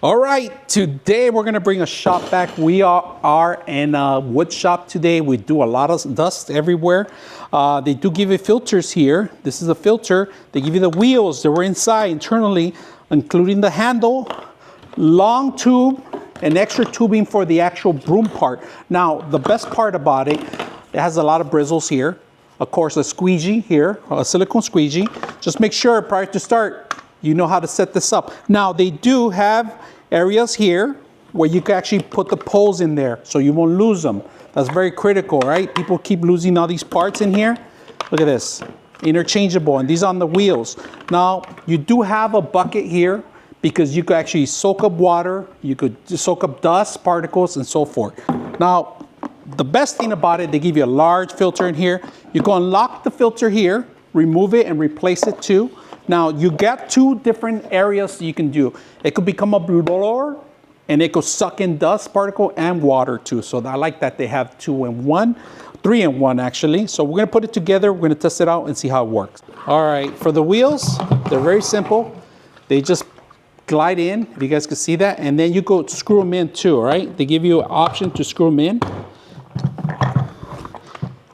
All right, today we're gonna bring a shop back. We are in a wood shop today. We do a lot of dust everywhere. They do give you filters here. This is a filter. They give you the wheels that were inside internally, including the handle, long tube, and extra tubing for the actual broom part. Now, the best part about it, it has a lot of bristles here. Of course, a squeegee here, a silicone squeegee. Just make sure prior to start, you know how to set this up. Now, they do have areas here where you can actually put the poles in there so you won't lose them. That's very critical, right? People keep losing all these parts in here. Look at this, interchangeable, and these on the wheels. Now, you do have a bucket here because you could actually soak up water, you could soak up dust, particles, and so forth. Now, the best thing about it, they give you a large filter in here. You go unlock the filter here, remove it, and replace it too. Now, you got two different areas you can do. It could become a blower, and it could suck in dust particle and water too. So I like that they have 2-in-1, 3-in-1 actually. So we're gonna put it together, we're gonna test it out and see how it works. All right, for the wheels, they're very simple. They just glide in, if you guys can see that, and then you go screw them in too, all right? They give you an option to screw them in.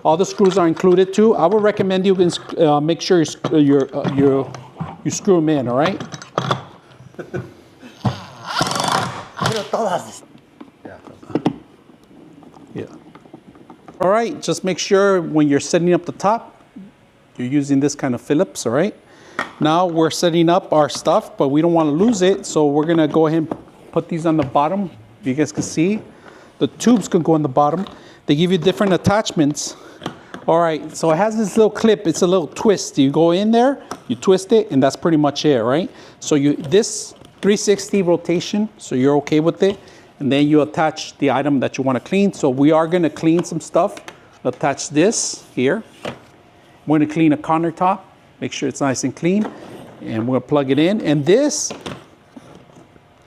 All the screws are included too. I would recommend you can make sure you screw them in, all right? Yeah. All right, just make sure when you're setting up the top, you're using this kind of Phillips, all right? Now we're setting up our stuff, but we don't want to lose it, so we're gonna go ahead and put these on the bottom. If you guys can see, the tubes can go on the bottom. They give you different attachments. All right, so it has this little clip. It's a little twist. You go in there, you twist it, and that's pretty much it, right? So this 360 rotation, so you're okay with it. And then you attach the item that you want to clean. So we are going to clean some stuff. Attach this here. We're going to clean a countertop. Make sure it's nice and clean. And we're going to plug it in. And this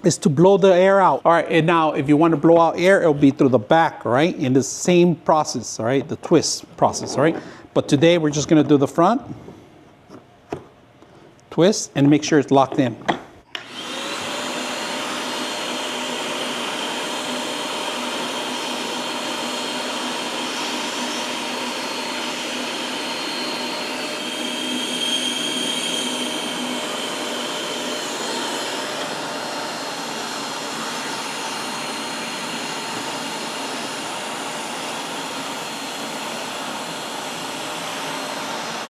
is to blow the air out. All right, and now if you want to blow out air, it'll be through the back, right? In the same process, all right? The twist process, all right? But today we're just gonna do the front, twist, and make sure it's locked in.